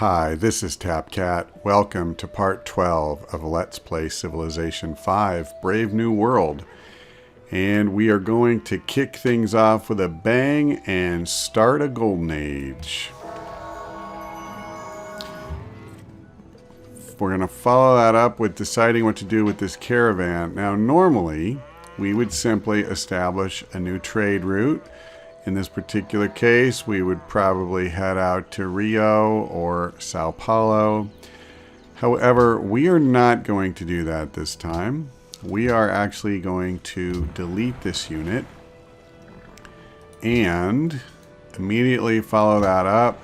Hi, this is TapCat. Welcome to part 12 of Let's Play Civilization 5 Brave New World. And we are going to kick things off with a bang and start a golden age. We're going to follow that up with deciding what to do with this caravan. Now, normally, we would simply establish a new trade route. In this particular case, we would probably head out to Rio or Sao Paulo. However, we are not going to do that this time. We are actually going to delete this unit and immediately follow that up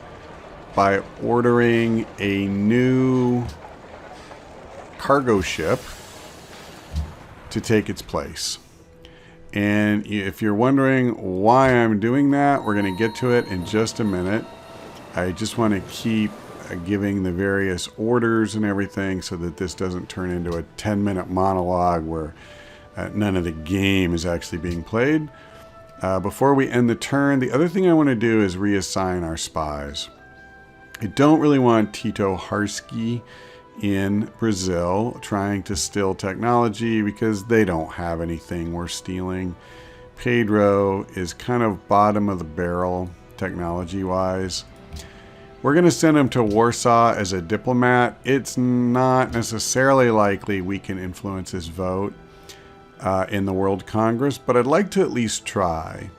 by ordering a new cargo ship to take its place. And if you're wondering why I'm doing that, we're going to get to it in just a minute. I just want to keep giving the various orders and everything so that this doesn't turn into a 10-minute monologue where none of the game is actually being played. Before we end the turn, the other thing I want to do is reassign our spies. I don't really want Tito Harsky in Brazil trying to steal technology because they don't have anything we're stealing. Pedro is kind of bottom of the barrel technology wise. We're going to send him to Warsaw as a diplomat. It's not necessarily likely we can influence his vote in the World Congress, but I'd like to at least try.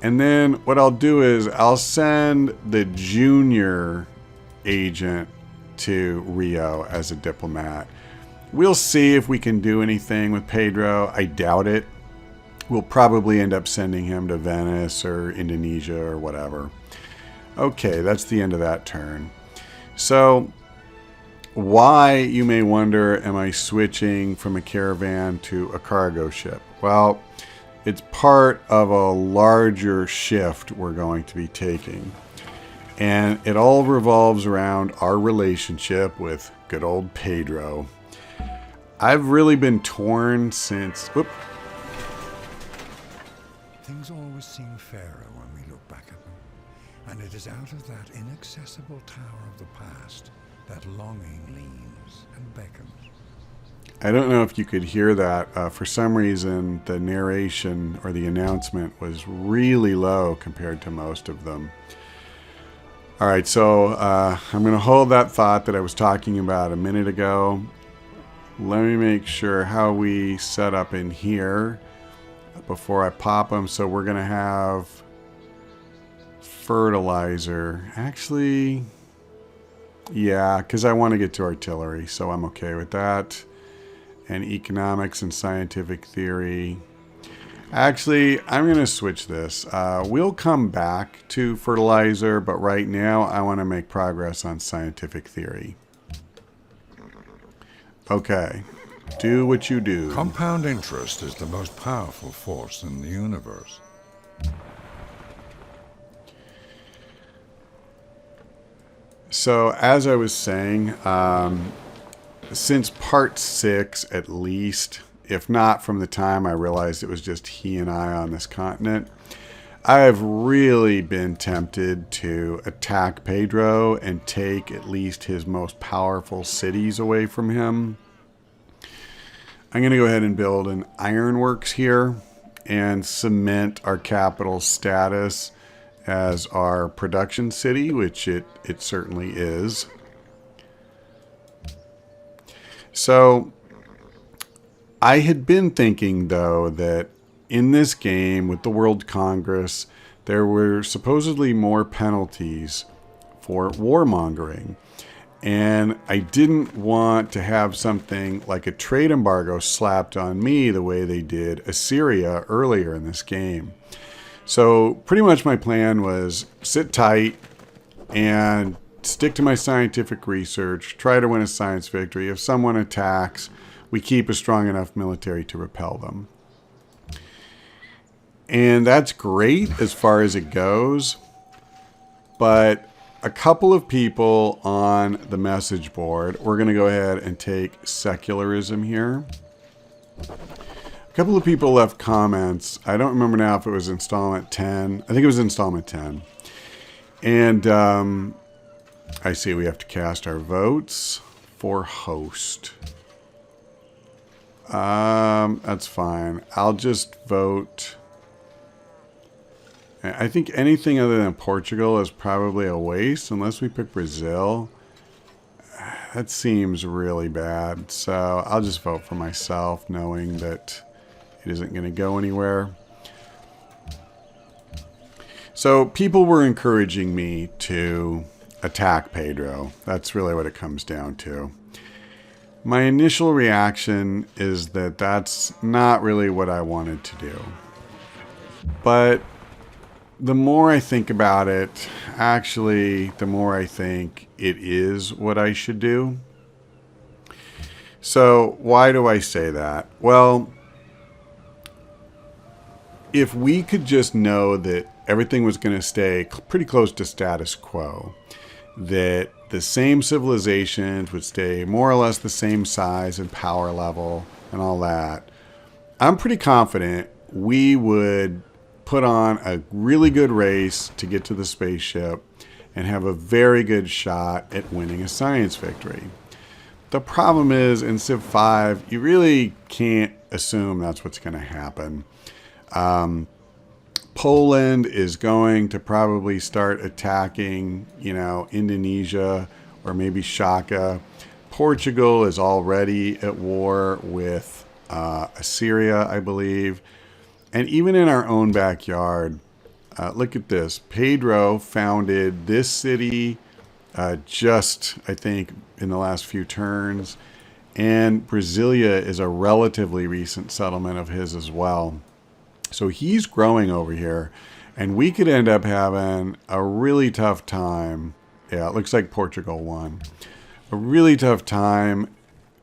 And then what I'll do is I'll send the junior agent to Rio as a diplomat. We'll see if we can do anything with Pedro. I doubt it. We'll probably end up sending him to Venice or Indonesia or whatever. Okay, that's the end of that turn. So, why, you may wonder, am I switching from a caravan to a cargo ship? Well, it's part of a larger shift we're going to be taking. And it all revolves around our relationship with good old Pedro. I've really been torn since... Whoop. Things always seem fairer when we look back at them. And it is out of that inaccessible tower of the past that longing leans and beckons. I don't know if you could hear that. For some reason, the narration or the announcement was really low compared to most of them. All right, so I'm going to hold that thought that I was talking about a minute ago. Let me make sure how we set up in here before I pop them. So we're going to have fertilizer. Actually, yeah, because I want to get to artillery, so I'm okay with that. And economics and scientific theory. Actually, I'm going to switch this. We'll come back to fertilizer, but right now I want to make progress on scientific theory. Okay, do what you do. Compound interest is the most powerful force in the universe. So, as I was saying, since part 6 at least, if not from the time I realized it was just he and I on this continent, I have really been tempted to attack Pedro and take at least his most powerful cities away from him. I'm going to go ahead and build an ironworks here and cement our capital status as our production city, which it certainly is. So I had been thinking, though, that in this game with the World Congress, there were supposedly more penalties for warmongering. And I didn't want to have something like a trade embargo slapped on me the way they did Assyria earlier in this game. So pretty much my plan was sit tight and stick to my scientific research, try to win a science victory. If someone attacks, we keep a strong enough military to repel them. And that's great as far as it goes. But a couple of people on the message board, we're going to go ahead and take secularism here. A couple of people left comments. I don't remember now if it was installment 10. I think it was installment 10. And I see we have to cast our votes for host. That's fine. I'll just vote. I think anything other than Portugal is probably a waste unless we pick Brazil. That seems really bad. So I'll just vote for myself knowing that it isn't going to go anywhere. So people were encouraging me to attack Pedro. That's really what it comes down to. My initial reaction is that that's not really what I wanted to do. But the more I think about it, actually, the more I think it is what I should do. So why do I say that? Well, if we could just know that everything was going to stay pretty close to status quo, that the same civilizations would stay more or less the same size and power level and all that, I'm pretty confident we would put on a really good race to get to the spaceship and have a very good shot at winning a science victory. The problem is in Civ 5, you really can't assume that's what's going to happen. Poland is going to probably start attacking, Indonesia or maybe Shaka. Portugal is already at war with Assyria, I believe. And even in our own backyard, look at this. Pedro founded this city just, I think, in the last few turns. And Brasilia is a relatively recent settlement of his as well. So he's growing over here. And we could end up having a really tough time. Yeah, it looks like Portugal won. A really tough time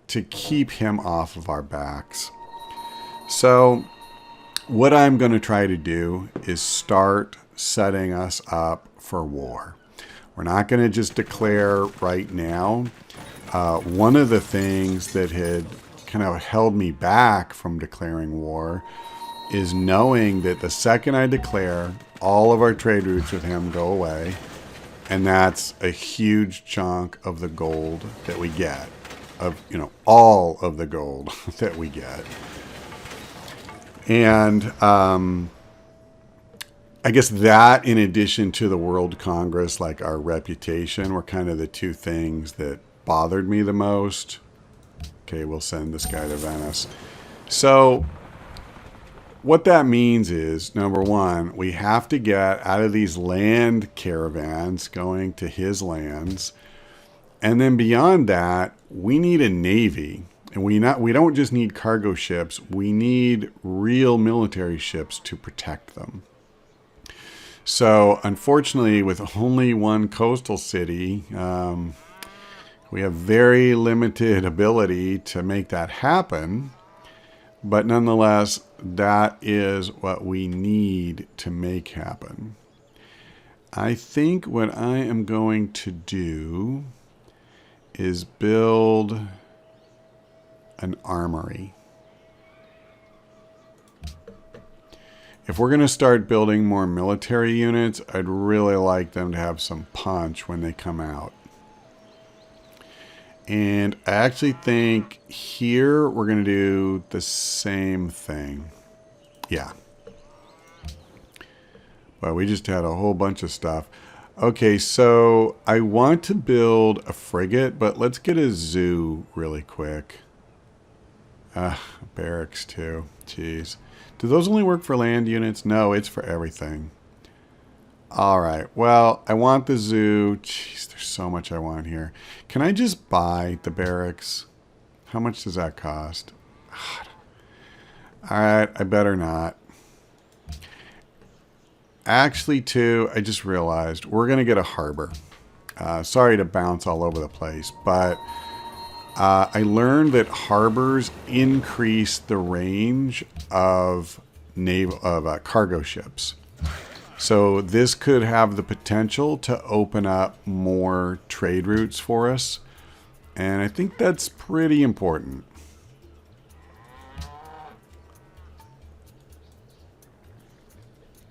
to keep him off of our backs. So what I'm going to try to do is start setting us up for war. We're not going to just declare right now. One of the things that had kind of held me back from declaring war is knowing that the second I declare, all of our trade routes with him go away. And that's a huge chunk of the gold that we get. All of the gold that we get. And I guess that, in addition to the World Congress, like our reputation, were kind of the two things that bothered me the most. Okay, we'll send this guy to Venice. So what that means is, number one, we have to get out of these land caravans going to his lands. And then beyond that, we need a navy. And we don't just need cargo ships. We need real military ships to protect them. So unfortunately, with only one coastal city, we have very limited ability to make that happen. But nonetheless, that is what we need to make happen. I think what I am going to do is build an armory. If we're going to start building more military units, I'd really like them to have some punch when they come out. And I actually think here we're going to do the same thing. Yeah. But we just had a whole bunch of stuff. Okay, so I want to build a frigate, but let's get a zoo really quick. Barracks too. Jeez. Do those only work for land units? No, it's for everything. All right. Well, I want the zoo. Jeez, there's so much I want here. Can I just buy the barracks? How much does that cost? God. All right. I better not. Actually, too, I just realized we're going to get a harbor. Sorry to bounce all over the place, but I learned that harbors increase the range of cargo ships. So this could have the potential to open up more trade routes for us. And I think that's pretty important.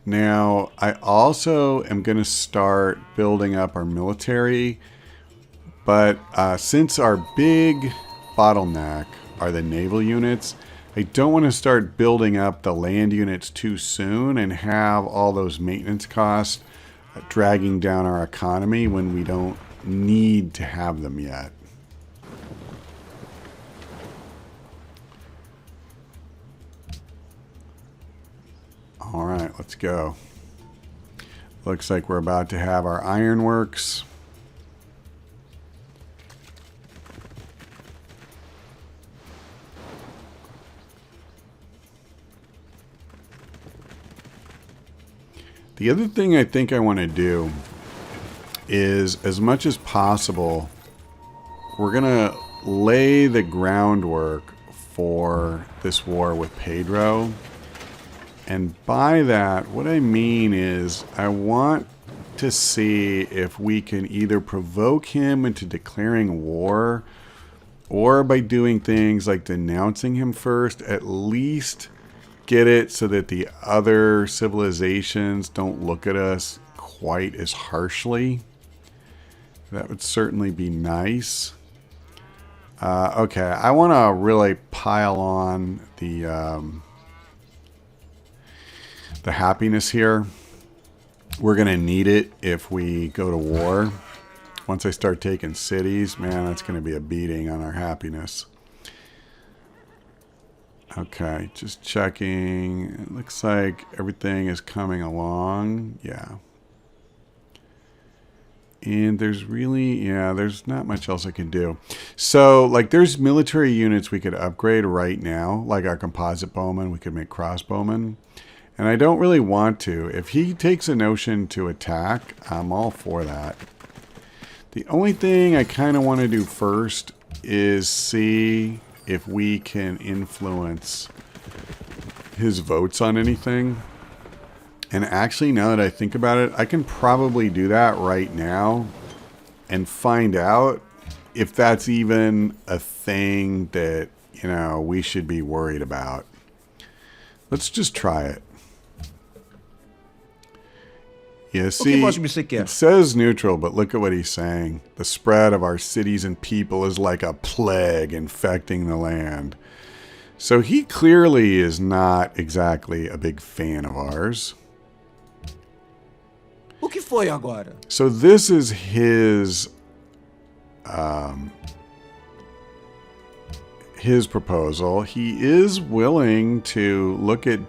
Now, I also am going to start building up our military. But since our big bottleneck are the naval units, I don't want to start building up the land units too soon and have all those maintenance costs dragging down our economy when we don't need to have them yet. All right, let's go. Looks like we're about to have our ironworks. The other thing I think I want to do is, as much as possible, we're going to lay the groundwork for this war with Pedro. And by that, what I mean is I want to see if we can either provoke him into declaring war, or by doing things like denouncing him first, at least get it so that the other civilizations don't look at us quite as harshly. That would certainly be nice. Okay, I want to really pile on the happiness here. We're going to need it if we go to war. Once I start taking cities, man, that's going to be a beating on our happiness. Okay, just checking. It looks like everything is coming along. Yeah. And there's really, there's not much else I can do. So, like, there's military units we could upgrade right now. Like our composite bowmen, we could make crossbowmen. And I don't really want to. If he takes a notion to attack, I'm all for that. The only thing I kind of want to do first is see if we can influence his votes on anything. And actually, now that I think about it, I can probably do that right now and find out if that's even a thing that, we should be worried about. Let's just try it. Yeah, see, it says neutral, but look at what he's saying. The spread of our cities and people is like a plague infecting the land. So he clearly is not exactly a big fan of ours. O que foi agora? So this is his proposal. He is willing to look at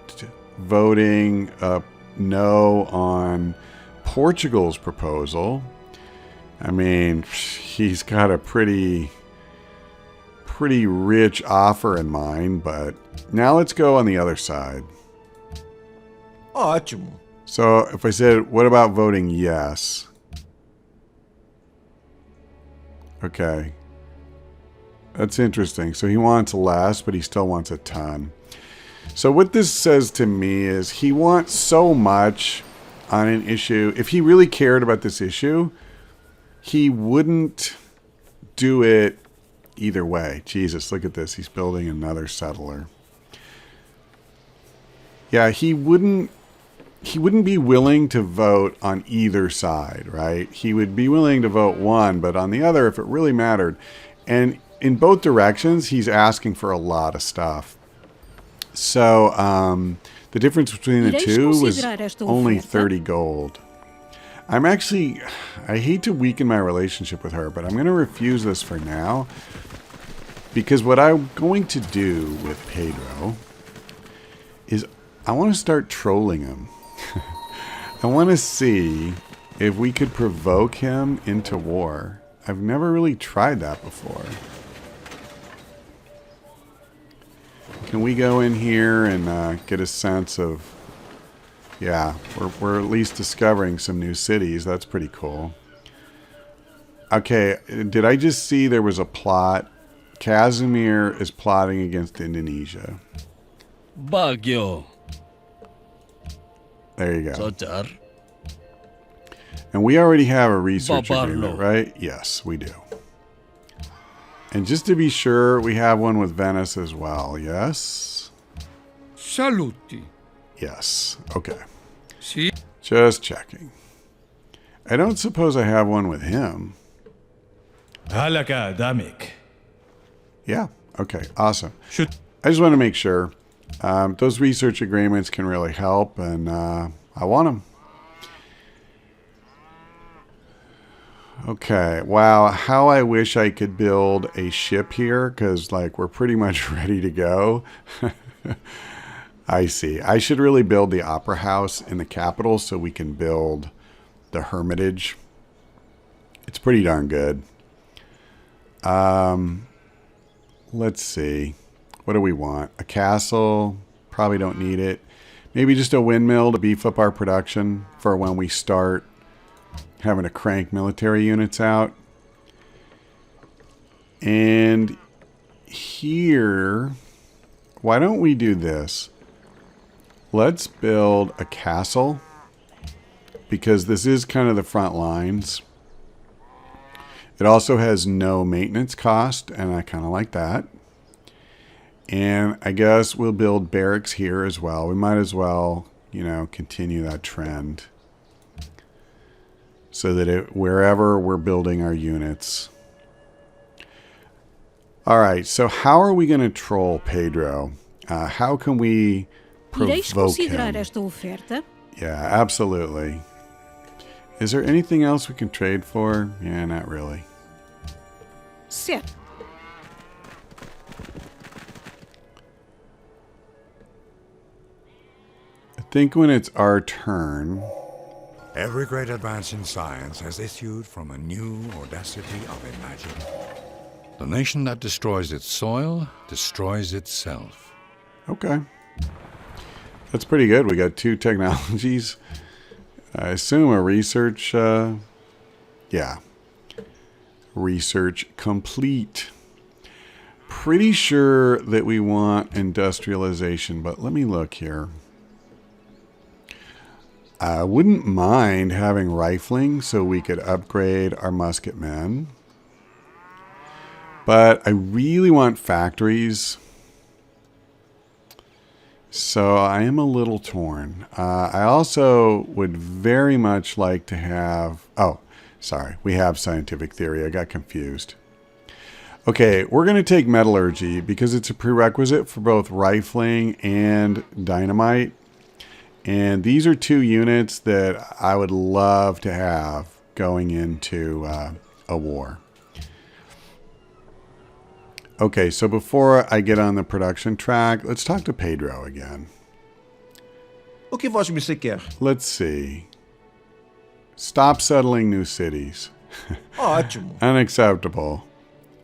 voting no on Portugal's proposal. I mean, he's got a pretty rich offer in mind, but now let's go on the other side. Ótimo. So if I said, what about voting yes? Okay. That's interesting. So he wants less, but he still wants a ton. So what this says to me is he wants so much on an issue. If he really cared about this issue, he wouldn't do it either way. Jesus, look at this. He's building another settler. Yeah, he wouldn't be willing to vote on either side, right? He would be willing to vote one, but on the other, if it really mattered. And in both directions, he's asking for a lot of stuff. So the difference between the two was only 30 gold. I hate to weaken my relationship with her, but I'm going to refuse this for now. Because what I'm going to do with Pedro is I want to start trolling him. I want to see if we could provoke him into war. I've never really tried that before. Can we go in here and get a sense of... Yeah, we're at least discovering some new cities. That's pretty cool. Okay, did I just see there was a plot? Casimir is plotting against Indonesia. Baguio. There you go. Sotar. And we already have a research agreement, right? Yes, we do. And just to be sure, we have one with Venice as well, yes? Saluti. Yes, okay. Si. Just checking. I don't suppose I have one with him. Halaka Damik. Yeah. Okay. Awesome. Should I just want to make sure. Those research agreements can really help, and I want them. Okay. Wow. How I wish I could build a ship here, because like we're pretty much ready to go. I see. I should really build the opera house in the capital so we can build the hermitage. It's pretty darn good. Let's see. What do we want? A castle? Probably don't need it. Maybe just a windmill to beef up our production for when we start having to crank military units out. And here, why don't we do this? Let's build a castle, because this is kind of the front lines. It also has no maintenance cost, and I kind of like that. And I guess we'll build barracks here as well. We might as well, you know, continue that trend so that wherever we're building our units. All right, so how are we going to troll Pedro? How can we Ireis provoke considerar him? esta oferta? Yeah, absolutely. Is there anything else we can trade for? Yeah, not really. Certo. I think when it's our turn... Every great advance in science has issued from a new audacity of imagining. The nation that destroys its soil destroys itself. Okay. That's pretty good. We got 2 technologies. I assume a research... yeah. Research complete. Pretty sure that we want industrialization, but let me look here. I wouldn't mind having rifling so we could upgrade our musketmen. But I really want factories. So I am a little torn. I also would very much like to have... Oh, sorry. We have scientific theory. I got confused. Okay, we're going to take metallurgy because it's a prerequisite for both rifling and dynamite. And these are 2 units that I would love to have going into a war. Okay, so before I get on the production track, let's talk to Pedro again. O que Vossa Excelência quer? Let's see. Stop settling new cities. Ótimo. Unacceptable.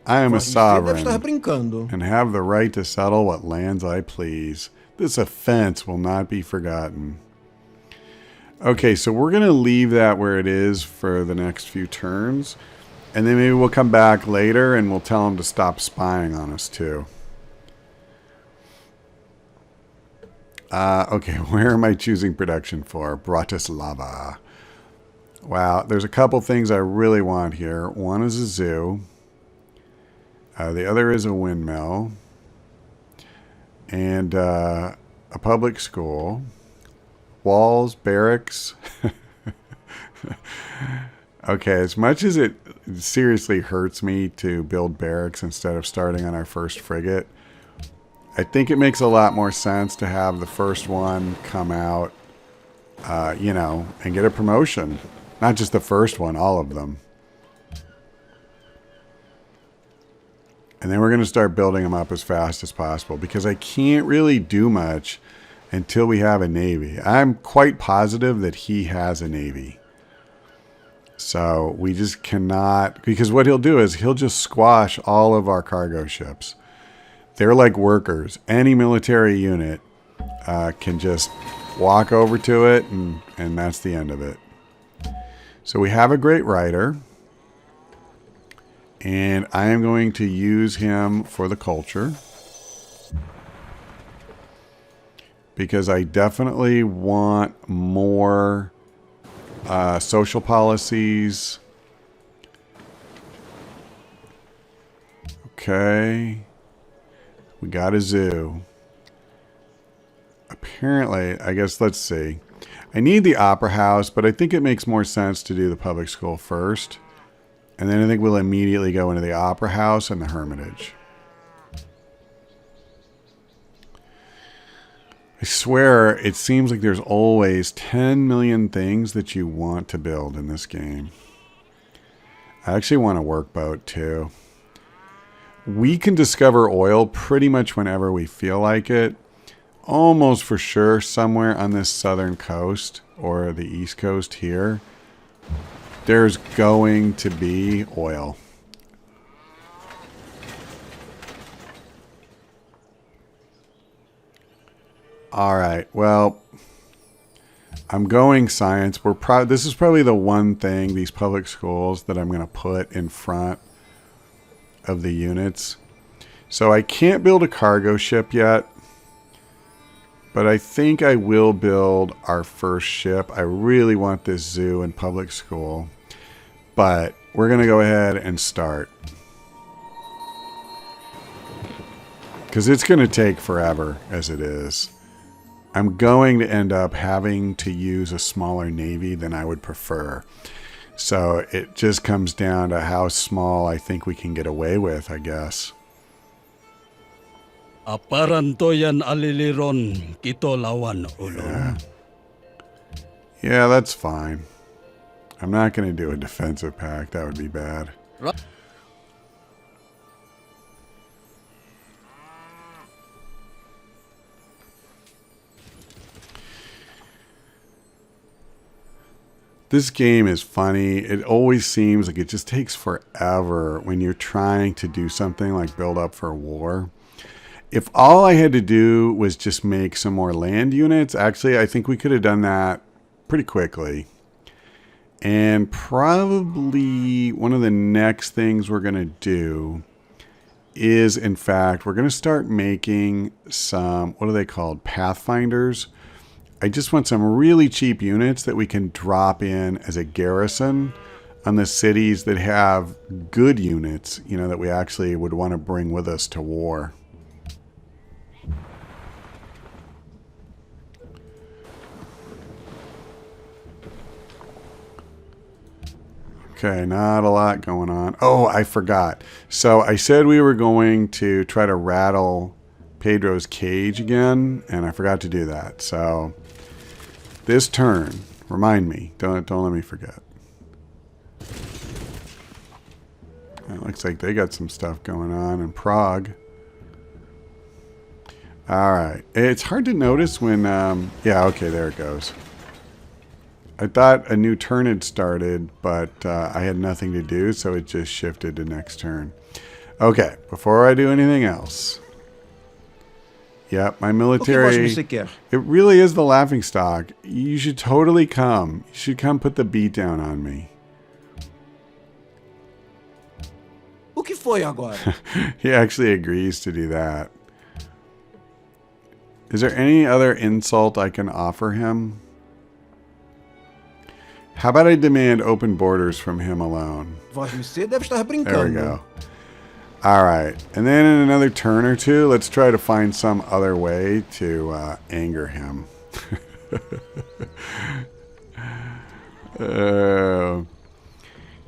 I am a Você deve estar sovereign brincando. and have the right to settle what lands I please. This offense will not be forgotten. Okay, so we're going to leave that where it is for the next few turns. And then maybe we'll come back later and we'll tell them to stop spying on us too. Okay, where am I choosing production for? Bratislava. Wow, there's a couple things I really want here. One is a zoo. The other is a windmill. And a public school. Walls, barracks. Okay, as much as it seriously hurts me to build barracks instead of starting on our first frigate, I think it makes a lot more sense to have the first one come out, you know, and get a promotion. Not just the first one, all of them. And then we're going to start building them up as fast as possible because I can't really do much until we have a navy. I'm quite positive that he has a navy. So we just cannot, because what he'll do is he'll just squash all of our cargo ships. They're like workers. Any military unit can just walk over to it and that's the end of it. So we have a great writer. And I am going to use him for the culture. Because I definitely want more social policies. Okay. We got a zoo. Apparently, I guess, let's see. I need the opera house, but I think it makes more sense to do the public school first. And then I think we'll immediately go into the Opera House and the Hermitage. I swear, it seems like there's always 10 million things that you want to build in this game. I actually want a workboat too. We can discover oil pretty much whenever we feel like it. Almost for sure somewhere on this southern coast or the east coast here, there's going to be oil. All right, well, I'm going science. This is probably the one thing, these public schools, that I'm going to put in front of the units. So I can't build a cargo ship yet, but I think I will build our first ship. I really want this zoo and public school, but we're going to go ahead and start. Because it's going to take forever as it is. I'm going to end up having to use a smaller navy than I would prefer. So it just comes down to how small I think we can get away with, I guess. Aparantoyan aliliron kito lawan ulon. Yeah, that's fine. I'm not going to do a defensive pact. That would be bad. This game is funny. It always seems like it just takes forever when you're trying to do something like build up for war. If all I had to do was just make some more land units, actually, I think we could have done that pretty quickly. And probably one of the next things we're going to do is, in fact, we're going to start making some, what are they called? Pathfinders. I just want some really cheap units that we can drop in as a garrison on the cities that have good units, you know, that we actually would want to bring with us to war. Okay, not a lot going on. Oh, I forgot. So I said we were going to try to rattle Pedro's cage again, and I forgot to do that. So this turn, remind me. Don't let me forget. It looks like they got some stuff going on in Prague. All right. It's hard to notice when... yeah, okay, there it goes. I thought a new turn had started, but I had nothing to do, so it just shifted to next turn. Okay, before I do anything else... Yep, my military... It really is the laughingstock. You should totally come. You should come put the beat down on me. O que foi agora? He actually agrees to do that. Is there any other insult I can offer him? How about I demand open borders from him alone? Você deve estar brincando. There we go. All right. And then in another turn or two, let's try to find some other way to anger him. So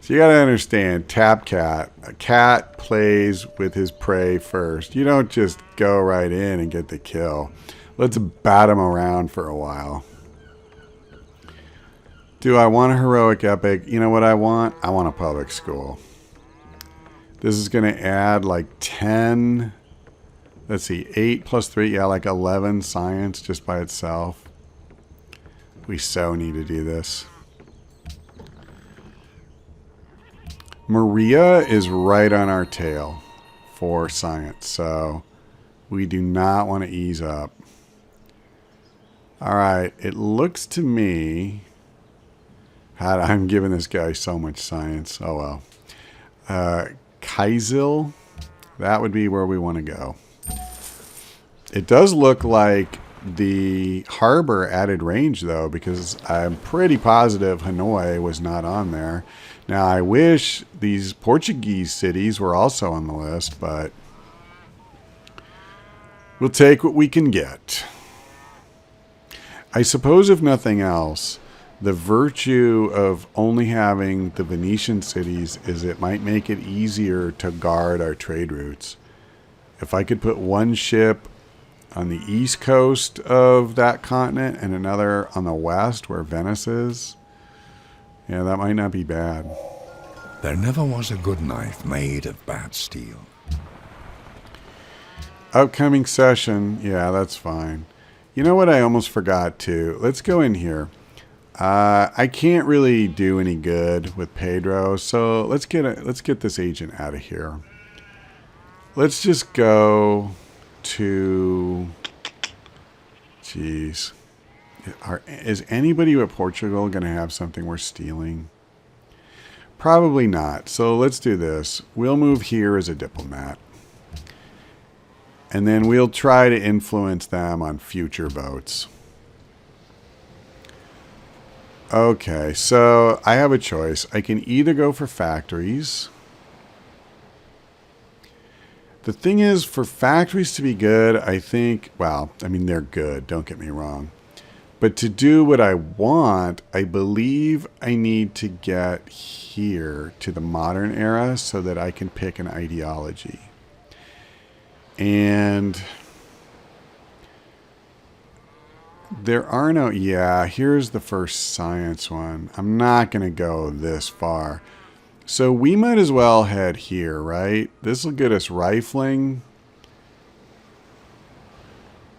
you got to understand, tap cat. A cat plays with his prey first. You don't just go right in and get the kill. Let's bat him around for a while. Do I want a heroic epic? You know what I want? I want a public school. This is going to add like 10, let's see, 8 plus 3, yeah, like 11 science just by itself. We so need to do this. Maria is right on our tail for science, so we do not want to ease up. All right, it looks to me... God, I'm giving this guy so much science. Oh, well. Kaisil, that would be where we want to go. It does look like the harbor added range, though, because I'm pretty positive Hanoi was not on there. Now, I wish these Portuguese cities were also on the list, but we'll take what we can get. I suppose, if nothing else, The virtue of only having the Venetian cities is it might make it easier to guard our trade routes. If I could put one ship on the east coast of that continent and another on the west where Venice is, yeah, that might not be bad. There never was a good knife made of bad steel. Upcoming session, yeah, that's fine. You know what I almost forgot to? Let's go in here. I can't really do any good with Pedro, so let's get this agent out of here. Let's just go to... Jeez. Is anybody at Portugal going to have something we're stealing? Probably not. So let's do this. We'll move here as a diplomat. And then we'll try to influence them on future votes. Okay, so I have a choice. I can either go for factories. The thing is, for factories to be good, I think, well, I mean, they're good, don't get me wrong. But to do what I want, I believe I need to get here to the modern era so that I can pick an ideology. And there are no, yeah, here's the first science one. I'm not going to go this far. So we might as well head here, right? This will get us rifling.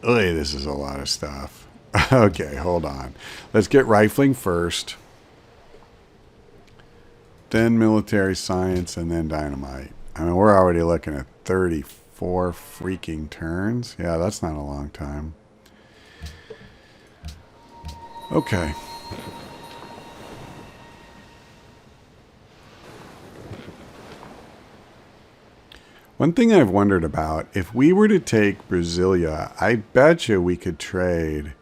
Oy, this is a lot of stuff. Okay, hold on. Let's get rifling first. Then military science, and then dynamite. I mean, we're already looking at 34 freaking turns. Yeah, that's not a long time. Okay. One thing I've wondered about, if we were to take Brasilia, I bet you we could trade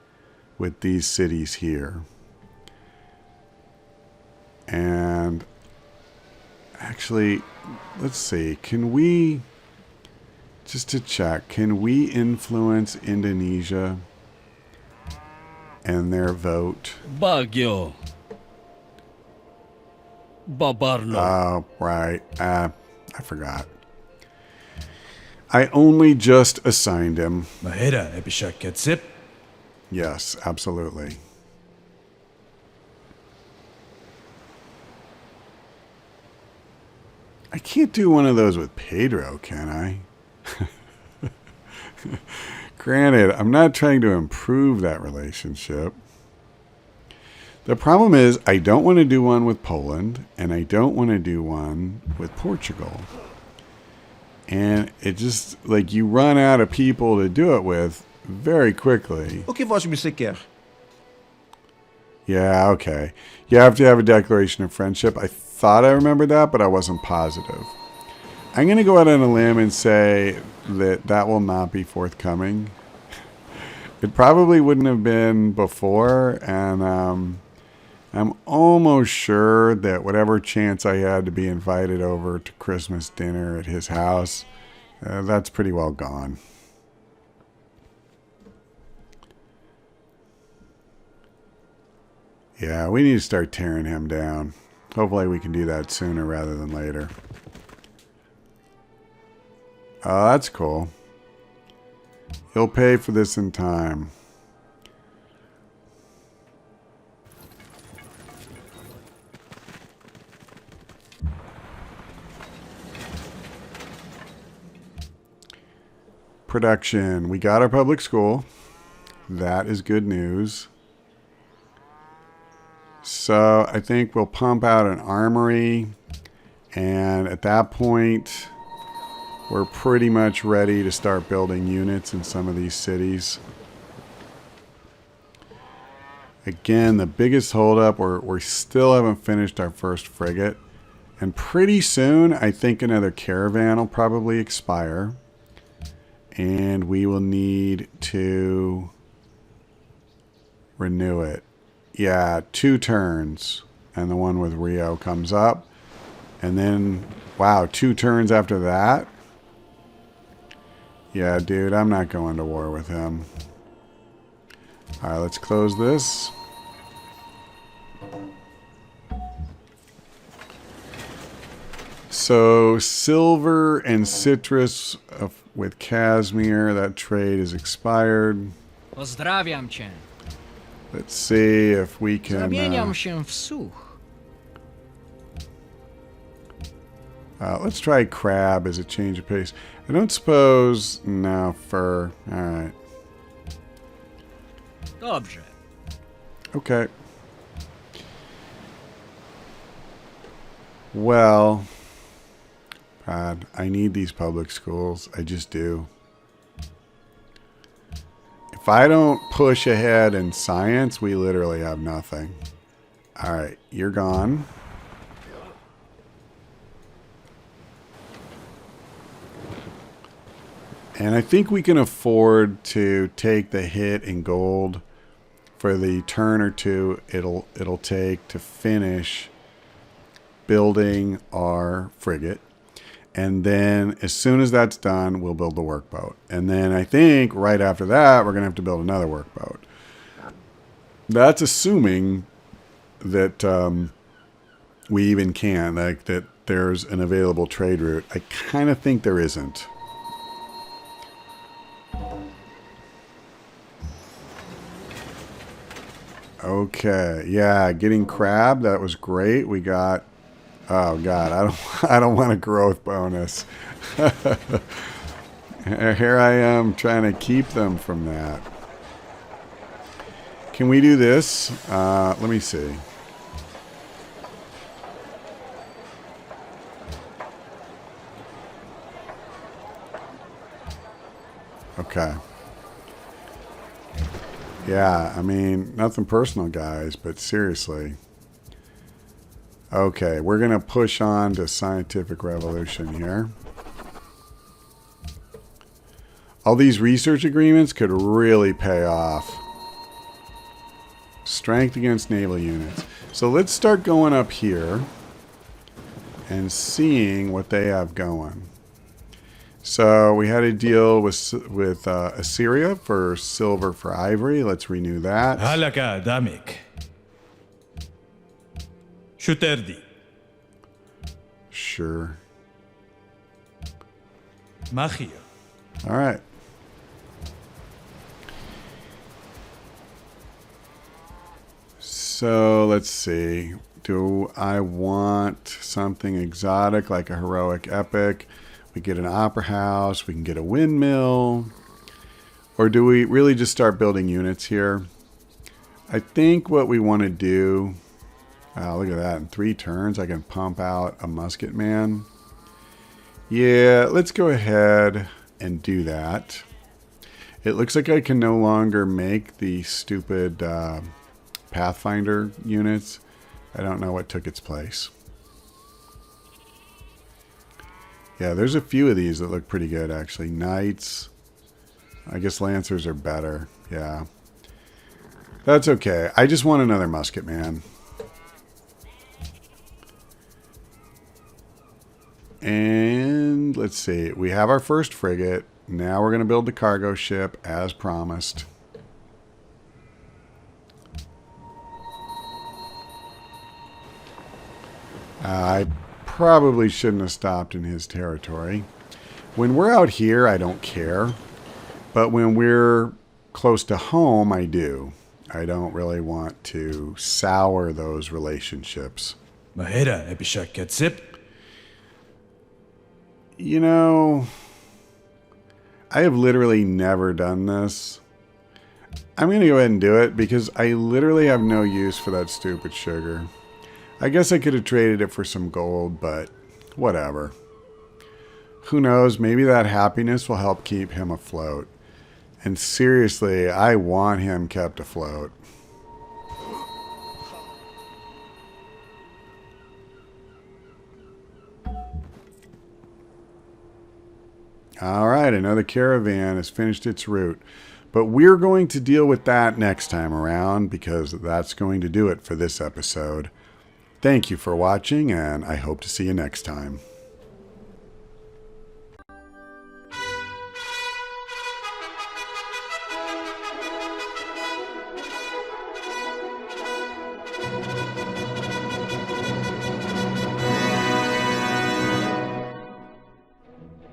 with these cities here. And actually, let's see, can we, just to check, can we influence Indonesia and their vote? Baguio. Babarno. Oh, right. I forgot. I only just assigned him. Mahera, Ebisha Ketsip. Yes, absolutely. I can't do one of those with Pedro, can I? Granted, I'm not trying to improve that relationship. The problem is I don't want to do one with Poland, and I don't want to do one with Portugal. And it just, like, you run out of people to do it with very quickly. O que você quer? Yeah, okay. You have to have a declaration of friendship. I thought I remembered that, but I wasn't positive. I'm going to go out on a limb and say that that will not be forthcoming. It probably wouldn't have been before, and I'm almost sure that whatever chance I had to be invited over to Christmas dinner at his house, that's pretty well gone. Yeah, we need to start tearing him down. Hopefully we can do that sooner rather than later. Oh, that's cool. He'll pay for this in time. Production. We got our public school. That is good news. So I think we'll pump out an armory, and at that point we're pretty much ready to start building units in some of these cities. Again, the biggest holdup, we still haven't finished our first frigate, and pretty soon I think another caravan will probably expire, and we will need to renew it. Yeah, 2 turns, and the one with Rio comes up, and then, wow, 2 turns after that? Yeah, dude, I'm not going to war with him. Alright, let's close this. So silver and citrus with Casimir, that trade is expired. Pozdrawiam cię. Let's see if we can... Zamieniam się w słuch. let's try crab as a change of pace. I don't suppose... No, fur. Alright. Dobrze. Okay. Well... God, I need these public schools. I just do. If I don't push ahead in science, we literally have nothing. Alright, you're gone. And I think we can afford to take the hit in gold for the turn or two it'll take to finish building our frigate. And then as soon as that's done, we'll build the workboat. And then I think right after that, we're going to have to build another workboat. That's assuming that we even can, like that there's an available trade route. I kind of think there isn't. Okay, yeah, getting crab, that was great. We got... Oh God, I don't want a growth bonus. Here I am trying to keep them from that. Can we do this? Let me see. Okay. Yeah, I mean, nothing personal, guys, but seriously. Okay, we're going to push on to scientific revolution here. All these research agreements could really pay off. Strength against naval units. So let's start going up here and seeing what they have going. So we had a deal with Assyria for silver for ivory. Let's renew that. Halaka damik. Shuterdi. Sure. Magia. All right. So let's see. Do I want something exotic like a heroic epic? We get an opera house. We can get a windmill. Or do we really just start building units here? I think what we want to do... look at that. In 3 turns, I can pump out a musket man. Yeah, let's go ahead and do that. It looks like I can no longer make the stupid Pathfinder units. I don't know what took its place. Yeah, there's a few of these that look pretty good, actually. Knights. I guess Lancers are better. Yeah. That's okay. I just want another musket man. And let's see. We have our first frigate. Now we're going to build the cargo ship as promised. I probably shouldn't have stopped in his territory. When we're out here, I don't care. But when we're close to home, I do. I don't really want to sour those relationships. Mahera epishak ketsip. You know, I have literally never done this. I'm going to go ahead and do it because I literally have no use for that stupid sugar. I guess I could have traded it for some gold, but whatever. Who knows, maybe that happiness will help keep him afloat. And seriously, I want him kept afloat. All right, another caravan has finished its route. But we're going to deal with that next time around because that's going to do it for this episode. Thank you for watching, and I hope to see you next time.